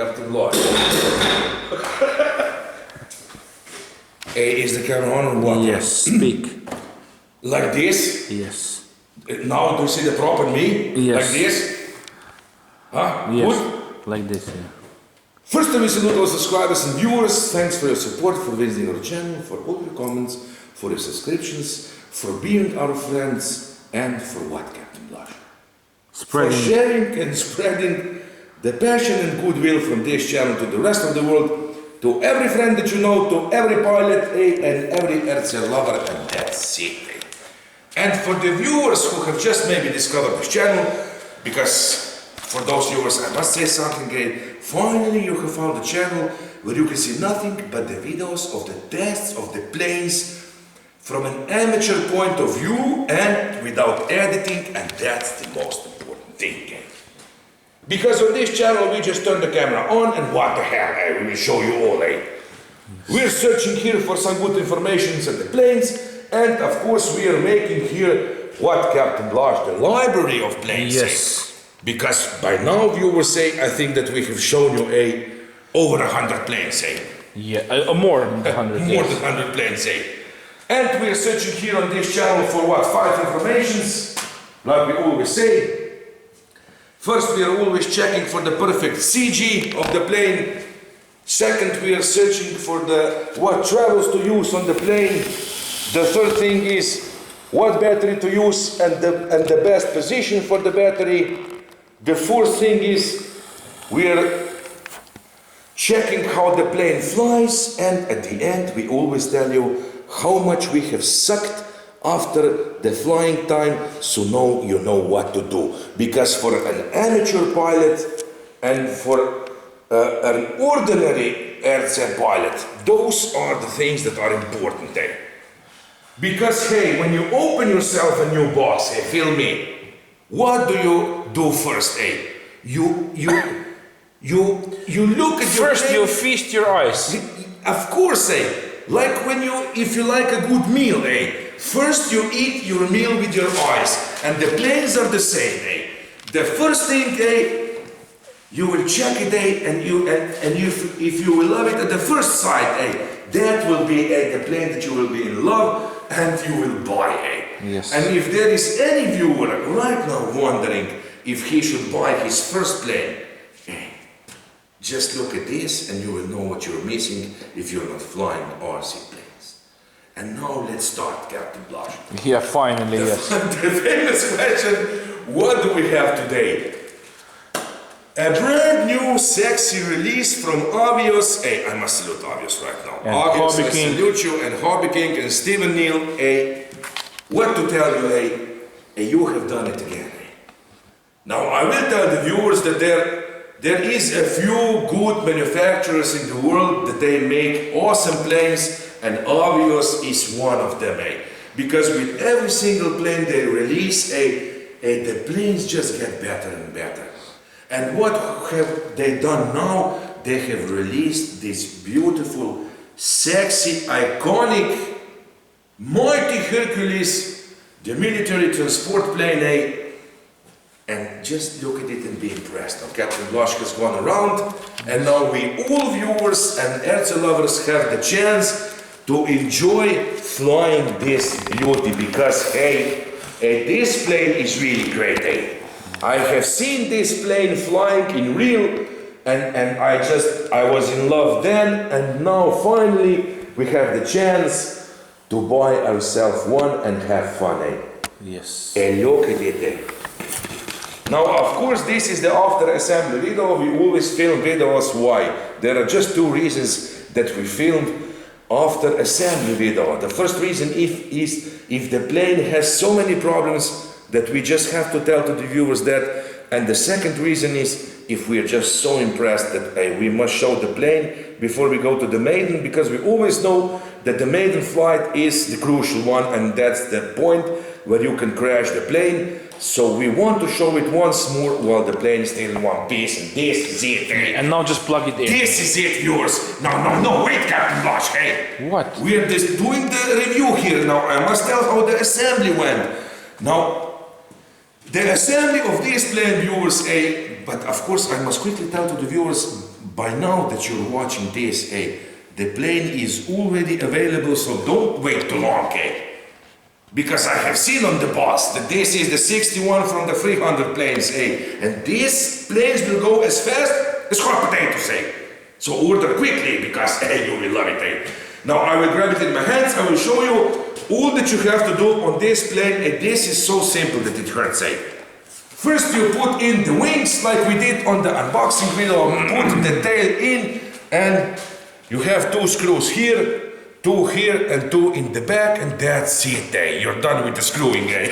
Captain Lloyd. Is the camera on or what? Yes, speak. Like this? Yes. Now do you see the prop on me? Yes. Like this? Huh? Yes. Good? Like this, yeah. First time we salute our subscribers and viewers. Thanks for your support, for visiting our channel, for all your comments, for your subscriptions, for being our friends, and for what, Captain Blush? For sharing and spreading the passion and goodwill from this channel to the rest of the world, to every friend that you know, to every pilot, and every aircraft lover, and that's it. And for the viewers who have just maybe discovered this channel, because for those viewers I must say something, finally you have found a channel where you can see nothing but the videos of the tests of the planes from an amateur point of view and without editing, and that's the most important thing. Because on this channel we just turn the camera on and what the hell, we will show you all. We're searching here for some good information on the planes, and of course we are making here what, Captain Blush, the library of planes. Yes. Because by now viewers say, I think that we have shown you over 100 planes. Yeah, more than 100. More than 100 planes. And we are searching here on this channel for what, 5 informations, like we always say. First, we are always checking for the perfect CG of the plane. Second, we are searching for what travels to use on the plane. The third thing is what battery to use and the best position for the battery. The fourth thing is we are checking how the plane flies, and at the end we always tell you how much we have sucked after the flying time, so now you know what to do. Because for an amateur pilot and for an ordinary aircraft pilot, those are the things that are important. Because hey, when you open yourself a new box, feel me, what do you do first? You look at First you feast your eyes. Of course, like if you like a good meal, first you eat your meal with your eyes, and the planes are the same. The first thing, you will check it, and if you will love it at the first sight, that will be the plane that you will be in love and you will buy. Yes. And if there is any viewer right now wondering if he should buy his first plane, just look at this and you will know what you're missing if you're not flying RC planes. And now let's start, Captain Blush. Yeah, finally, yes. The famous question, what do we have today? A brand new sexy release from AVIOS. I must salute AVIOS right now. And AVIOS, Hobby I King. salute you, and Hobby King and Stephen Neal. What to tell you, you have done it again. Now I will tell the viewers that there is a few good manufacturers in the world that they make awesome planes, and AVIOS is one of them. Because with every single plane they release, the planes just get better and better. And what have they done now? They have released this beautiful, sexy, iconic, mighty Hercules, the military transport plane, and just look at it and be impressed. Now Captain Blush has gone around, and now we all viewers and aircraft lovers have the chance to enjoy flying this beauty, because this plane is really great. I have seen this plane flying in real, and I was in love then, and now finally we have the chance to buy ourselves one and have fun. Yes. And look at it. Now, of course, this is the after assembly video. We always film videos. Why? There are just two reasons that we filmed after assembly video. The first reason is if the plane has so many problems that we just have to tell to the viewers that. And the second reason is if we are just so impressed that we must show the plane before we go to the maiden, because we always know that the maiden flight is the crucial one, and that's the point where you can crash the plane. So we want to show it once more while the plane is still in one piece, and this is it. And now just plug it in. This is it, viewers. No, wait, Captain Blush. What? We are just doing the review here. Now I must tell how the assembly went. Now, the assembly of this plane, viewers, but of course I must quickly tell to the viewers, by now that you're watching this, the plane is already available, so don't wait too long, because I have seen on the bus that this is the 61 from the 300 planes, and these planes will go as fast as hot potatoes, So order quickly, because you will love it, Now I will grab it in my hands, I will show you all that you have to do on this plane, and this is so simple that it hurts, First you put in the wings like we did on the unboxing video, put the tail in, and you have 2 screws here, 2 here, and 2 in the back, and that's it, You're done with the screwing, Yes.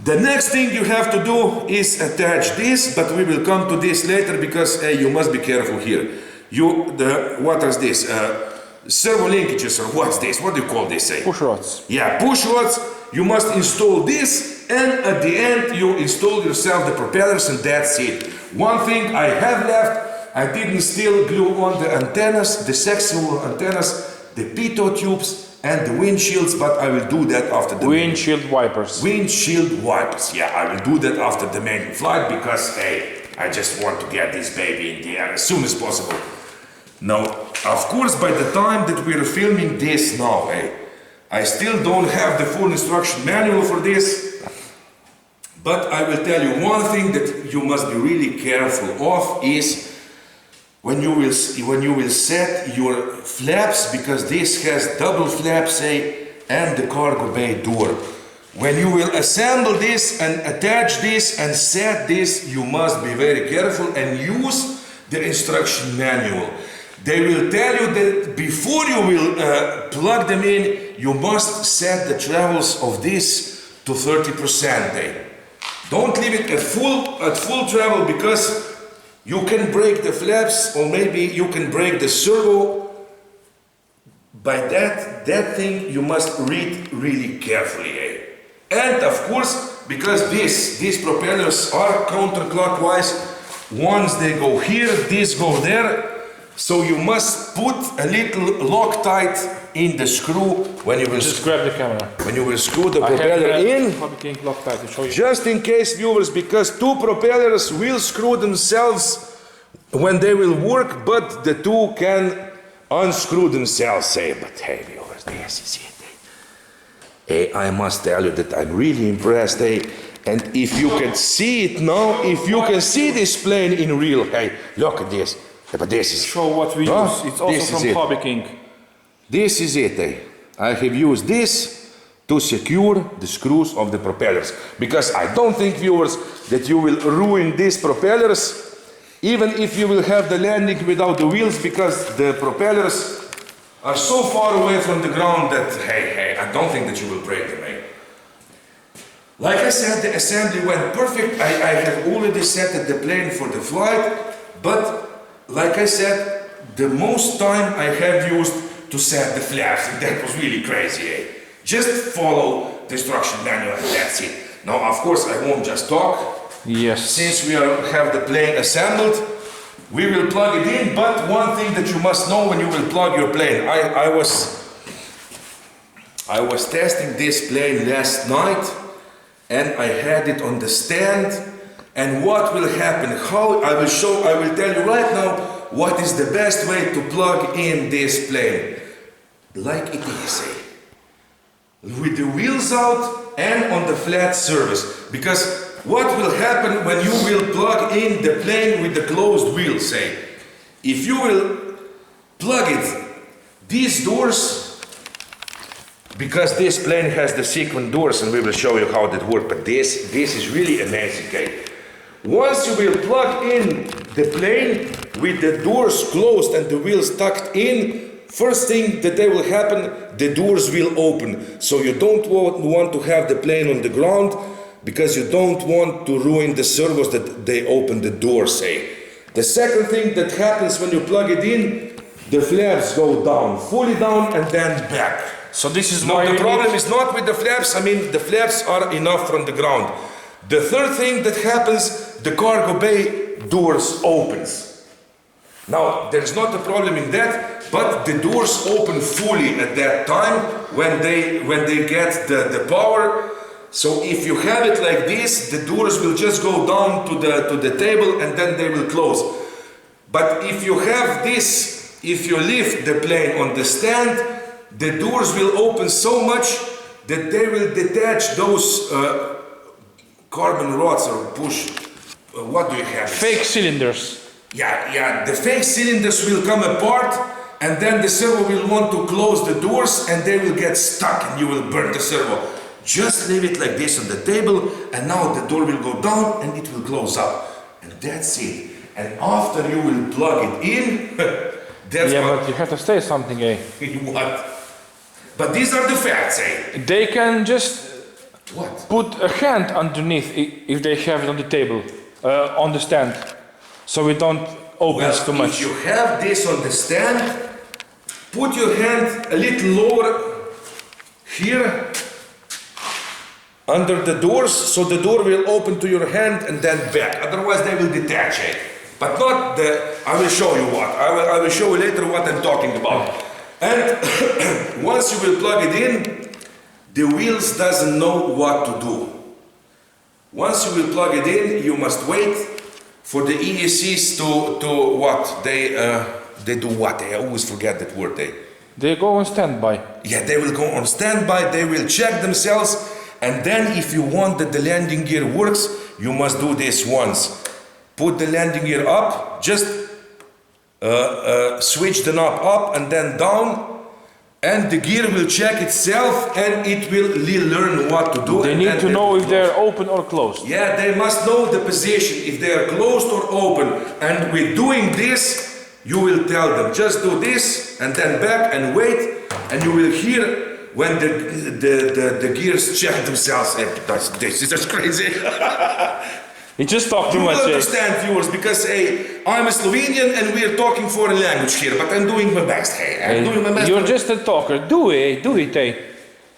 The next thing you have to do is attach this, but we will come to this later because you must be careful here. What is this? Servo linkages, or what's this? What do you call this? Push rods. Yeah, push rods. You must install this, and at the end you install yourself the propellers, and that's it. One thing I have left, I didn't still glue on the antennas, the sexual antennas, the pitot tubes, and the windshields, but I will do that after the Windshield wipers. Windshield wipers, yeah, I will do that after the main flight because, I just want to get this baby in the air as soon as possible. Now, of course, by the time that we're filming this now, I still don't have the full instruction manual for this, but I will tell you one thing that you must be really careful of is when you will set your flaps, because this has double flaps, and the cargo bay door. When you will assemble this and attach this and set this, you must be very careful and use the instruction manual. They will tell you that before you will plug them in, you must set the travels of this to 30%. Don't leave it at full travel, because you can break the flaps, or maybe you can break the servo. By that thing you must read really carefully. And of course, because these propellers are counterclockwise, once they go here, these go there. So you must put a little Loctite in the screw when you will Just grab the camera. when you will screw the propeller in. Loctite to show you. Just in case, viewers, because 2 propellers will screw themselves when they will work, but the 2 can unscrew themselves. But hey, viewers, this is it. I must tell you that I'm really impressed. And if you can see it now, if you can see this plane in real, look at this. But this is Show what we use. It's also from Hobby King. This is it. I have used this to secure the screws of the propellers, because I don't think, viewers, that you will ruin these propellers, even if you will have the landing without the wheels, because the propellers are so far away from the ground that, I don't think that you will break them. Like I said, the assembly went perfect. I have already set the plane for the flight, but like I said, the most time I have used to set the flaps, and that was really crazy. Just follow the instruction manual and that's it. Now, of course, I won't just talk. Yes. Since we have the plane assembled, we will plug it in, but one thing that you must know when you will plug your plane, I was testing this plane last night, and I had it on the stand. And what will happen? I will tell you right now what is the best way to plug in this plane. Like it is, with the wheels out and on the flat surface. Because what will happen when you will plug in the plane with the closed wheels, if you will plug it, these doors, because this plane has the sequin doors, and we will show you how that works, but this is really amazing, Once you will plug in the plane with the doors closed and the wheels tucked in, first thing that will happen, the doors will open. So you don't want to have the plane on the ground, because you don't want to ruin the servos that they open the doors. The second thing that happens when you plug it in, the flaps go down, fully down and then back. So this is Now the problem is not with the flaps, the flaps are enough from the ground. The third thing that happens, the cargo bay doors opens. Now, there's not a problem in that, but the doors open fully at that time when they get the power. So if you have it like this, the doors will just go down to the table and then they will close. But if you have this, if you lift the plane on the stand, the doors will open so much that they will detach those carbon rods or push. What do you have? Fake cylinders. Yeah, the fake cylinders will come apart, and then the servo will want to close the doors and they will get stuck and you will burn the servo. Just leave it like this on the table, and now the door will go down and it will close up. And that's it. And after you will plug it in, that's But you have to say something, eh? What? But these are the facts, eh? They can just What? put a hand underneath if they have it on the table, on the stand, so it don't open too much. If you have this on the stand, put your hand a little lower here under the doors, so the door will open to your hand and then back. Otherwise, they will detach it. But not the. I will show you what. I will show you later what I'm talking about. And once you will plug it in, the wheels doesn't know what to do. Once you will plug it in, you must wait for the ESCs to what? They do what? I always forget that word. They go on standby. Yeah, they will go on standby. They will check themselves, and then if you want that the landing gear works, you must do this once. Put the landing gear up, just switch the knob up and then down, and the gear will check itself and it will learn what to do. They need to know if they're open or closed. Yeah, they must know the position, if they are closed or open. And with doing this, you will tell them, just do this and then back and wait, and you will hear when the gears check themselves. This is just crazy. You just talk too You much, will eh? understand, viewers, because I'm a Slovenian and we are talking foreign language here, but I'm doing my best. I'm doing my best. You're just a talker. Do it, eh?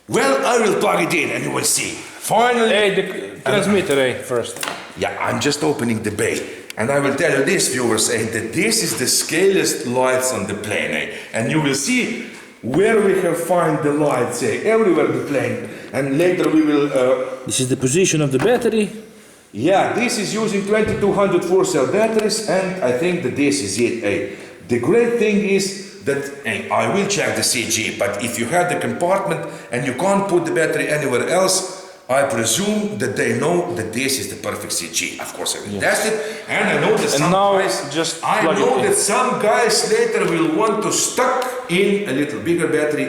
Well, I will plug it in and you will see. Finally. Hey, the transmitter, eh, first. Yeah, I'm just opening the bay. And I will tell you this, viewers, that this is the scalest lights on the plane. And you will see where we have found the lights, everywhere the plane. And later we will... This is the position of the battery. Yeah, this is using 2200 4-cell batteries, and I think that this is it. The great thing is that I will check the CG, but if you have the compartment and you can't put the battery anywhere else, I presume that they know that this is the perfect CG. Of course, I will test it, and I know that some some guys later will want to stuck in a little bigger battery,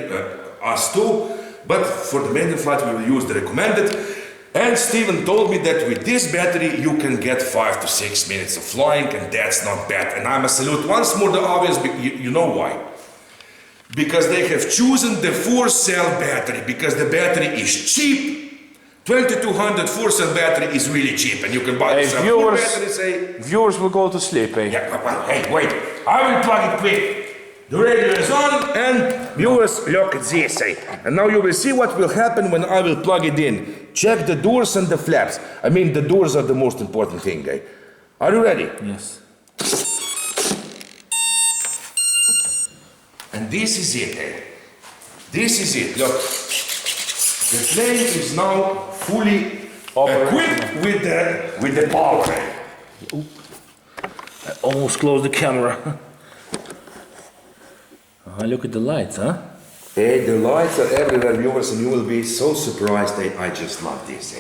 us too. But for the maiden flight, we will use the recommended. And Steven told me that with this battery you can get 5 to 6 minutes of flying, and that's not bad. And I must salute once more the AVIOS. You know why? Because they have chosen the 4-cell battery, because the battery is cheap. 2200 4-cell battery is really cheap, and you can buy some batteries. Viewers will go to sleep, eh? Yeah, well, hey, wait. I will plug it quick. The radio is on, and viewers, look at this. And now you will see what will happen when I will plug it in. Check the doors and the flaps. I mean, the doors are the most important thing. Are you ready? Yes. And this is it. This is it. Look, the plane is now fully equipped with the power. I almost closed the camera. Look at the lights, huh? Hey, the lights are everywhere, viewers, and you will be so surprised. I just love this.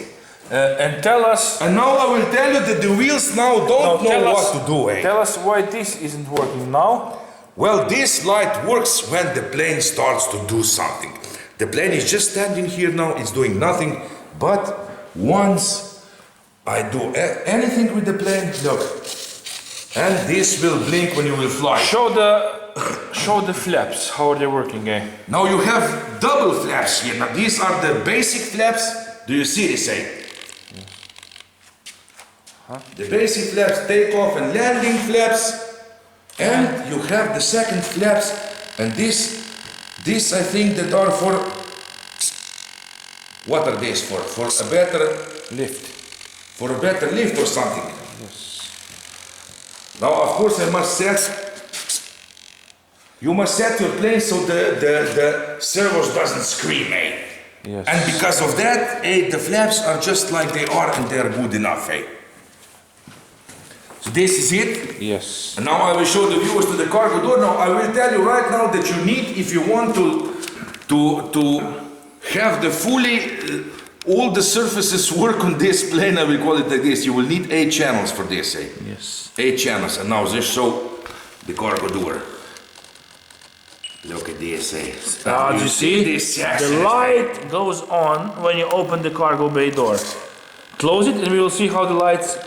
And tell us... And now I will tell you that the wheels now don't know what to do. Tell us why this isn't working now. Well, this light works when the plane starts to do something. The plane is just standing here now, it's doing nothing. But once I do anything with the plane, look, and this will blink when you will fly. Show the flaps, how are they working, eh? Now you have double flaps here. Now these are the basic flaps. Do you see this, Huh? The basic flaps, takeoff and landing flaps. And you have the second flaps. And this I think that are for... What are these for? For a better lift. For a better lift or something. Yes. Now of course I must set... You must set your plane so the servos doesn't scream, Yes. And because of that, the flaps are just like they are, and they are good enough, So this is it. Yes. And now I will show the viewers to the cargo door. Now I will tell you right now that you need, if you want to have the fully all the surfaces work on this plane, I will call it like this. You will need 8 channels for this. Yes. 8 channels. And now just show the cargo door. Look at this. Do you see? This? Yes, the light goes on when you open the cargo bay door. Close it and we will see how the lights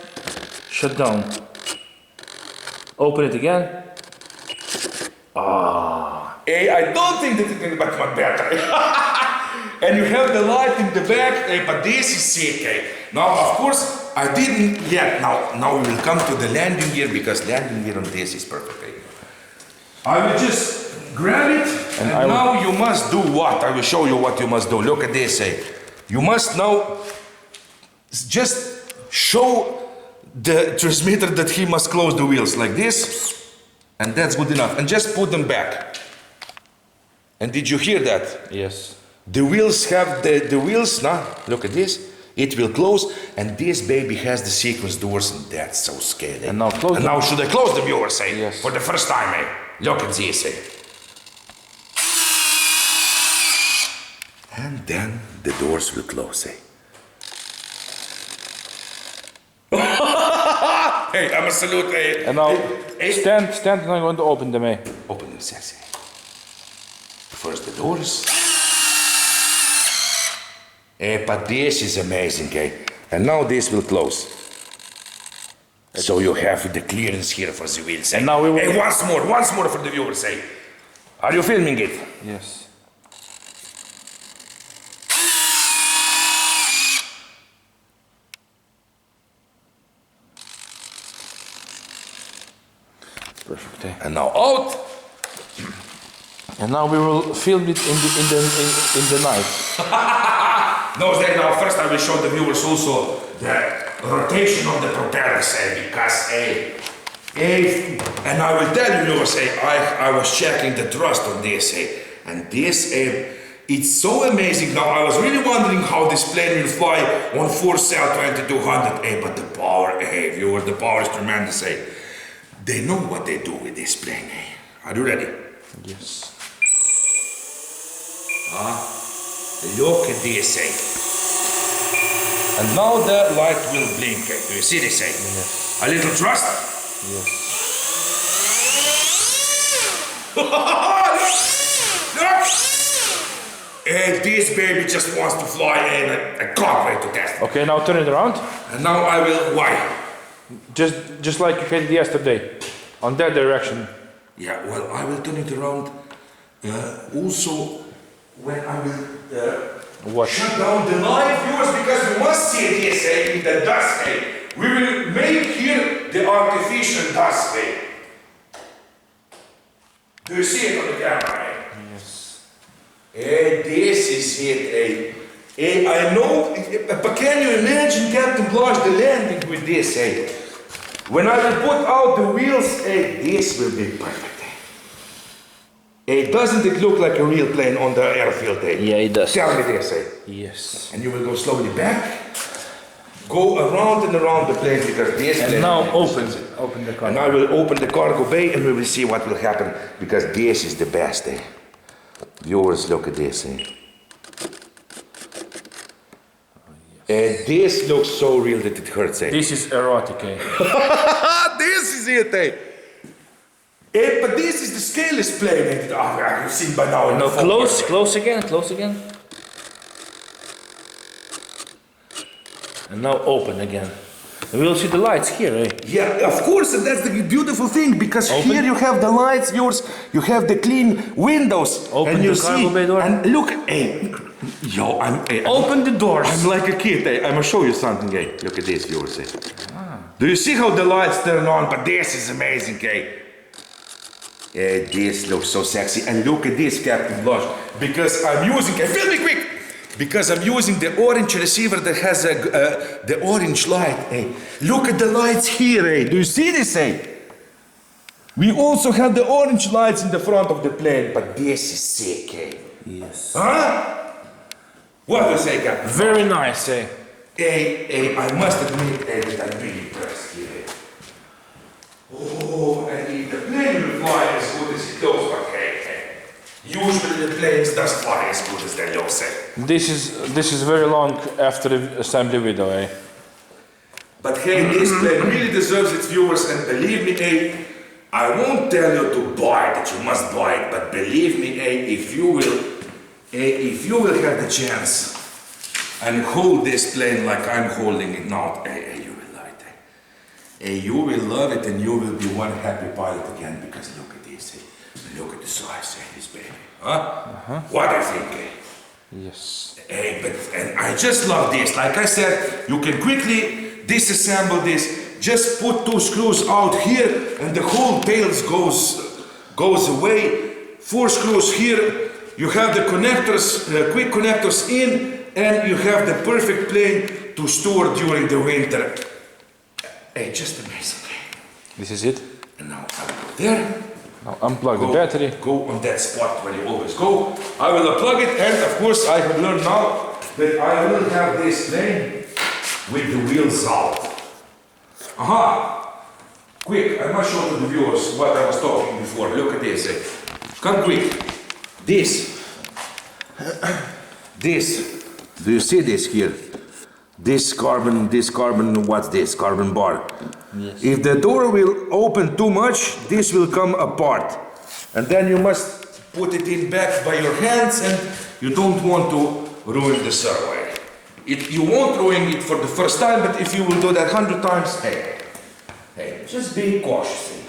shut down. Open it again. Hey, I don't think that it can back my battery. And you have the light in the back, but this is it. Now, of course, I didn't yet. Now we will come to the landing gear because landing gear on this is perfect. I will just grab it, and now you must do what? I will show you what you must do. Look at this. You must now just show the transmitter that he must close the wheels like this, and that's good enough. And just put them back. And did you hear that? Yes. The wheels have the wheels, now look at this, it will close, and this baby has the sequence doors, and that's so scary. And now close now should I close the viewers, Yes. for the first time, Look at this, And then the doors will close, Hey, I'm a salute, And now, stand, and I'm going to open them, Open them, sexy. First the doors. But this is amazing, And now this will close. So you have the clearance here for the wheels, And now we will... once more for the viewers, Are you filming it? Yes. Perfect, And now out! And now we will film it in the night. Now first I will show the viewers also the rotation of the propellers, because and I will tell you viewers, I was checking the thrust on this, and this, it's so amazing. Now I was really wondering how this plane will fly on 4-cell 2200, but the power, viewers, the power is tremendous, They know what they do with this plane, Are you ready? Yes. Look at this, And now the light will blink, Do you see this, Yes. A little thrust? Yes. Look! This baby just wants to fly, and I can't wait to test. Okay, now turn it around. And now I will, why? Just like you had yesterday, on that direction. Yeah, well, I will turn it around. Also, when I will shut down the light, viewers, because we must see this, in the dust, We will make here the artificial dust, Do you see it on the camera, Yes. This is it, I know, but can you imagine, Captain Blanche, the landing with this, When I will put out the wheels, this will be perfect. Doesn't it look like a real plane on the airfield, Yeah, it does. Tell me this, Yes. And you will go slowly back, go around and around the plane, because this And plane... now open the car. And I will open the cargo bay and we will see what will happen, because this is the best, Viewers, look at this, This looks so real that it hurts, This is erotic, This is it, but this is the scaleless plane, I've seen by now. No, close again. And now open again. And we'll see the lights here, Yeah, of course, and that's the beautiful thing, because here you have the lights, yours, you have the clean windows, Open and you the cargo bay door. and look, Open the doors. I'm like a kid, I'm gonna show you something, Look at this, viewers, Do you see how the lights turn on? But this is amazing, This looks so sexy, and look at this, Captain Blanche, because I'm using, film me quick! Because I'm using the orange receiver that has the orange light, Look at the lights here, Do you see this, We also have the orange lights in the front of the plane, but this is sick, Yes. Huh? What do you say, Captain? Very nice, I must admit, that I'm really impressed here. usually the planes does fly as good as they all say. This is very long after the assembly video, eh? But hey, this plane really deserves its viewers, and believe me, I won't tell you to buy it, that you must buy it, but believe me, if you will have the chance and hold this plane like I'm holding it now, you will love it. You will love it, and you will be one happy pilot again, because look at this, look at the size of this baby, huh? What do you think? Yes. And I just love this. Like I said, you can quickly disassemble this. Just put 2 screws out here, and the whole tails goes away. 4 screws here. You have the connectors, quick connectors in, and you have the perfect plane to store during the winter. Just amazing. This is it. And now I will go there. Now unplug the battery. Go on that spot where you always go. I will unplug it, and of course I have learned now that I will have this plane with the wheels out. Quick, I must show to the viewers what I was talking before. Look at this. Come quick. This. Do you see this here? This carbon, what's this? Carbon bar. Yes. If the door will open too much, this will come apart. And then you must put it in back by your hands, and you don't want to ruin the servo. You won't ruin it for the first time, but if you will do that 100 times, hey, just be cautious.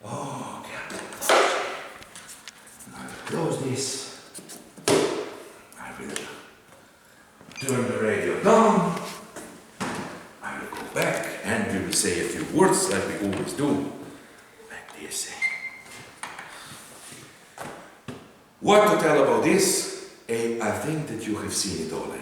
Okay. I will close this. I will turn the radio down. I will go back, and we will say a few words like we always do. Like this. What to tell about this? I think that you have seen it all.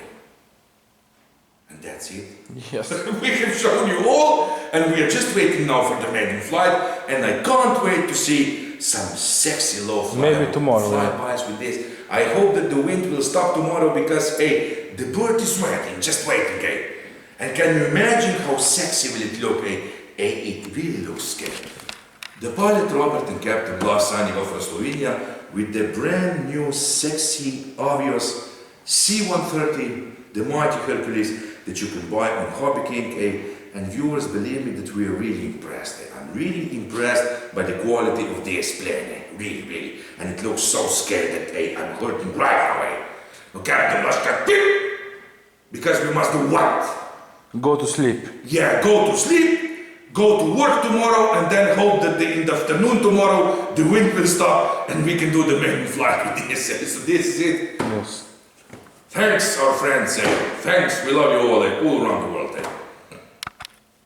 And that's it. Yes. We have shown you all, and we are just waiting now for the maiden flight, and I can't wait to see some sexy low Maybe tomorrow. flybys with this. I hope that the wind will stop tomorrow, because the bird is waiting, just waiting, And can you imagine how sexy will it look? It really looks scary. The pilot Robert and Captain Blas signing off from Slovenia with the brand new sexy AVIOS C-130, the mighty Hercules, that you can buy on Hobby King. And viewers, believe me that we are really impressed. I'm really impressed by the quality of this plane. Really. And it looks so scary that I'm hurting right away. No, Captain must have because we must do what? Go to sleep. Yeah, go to sleep, go to work tomorrow, and then hope that in the afternoon tomorrow the wind will stop and we can do the maiden flight with this. So this is it. Yes. Thanks, our friends. Thanks, we love you all around the world.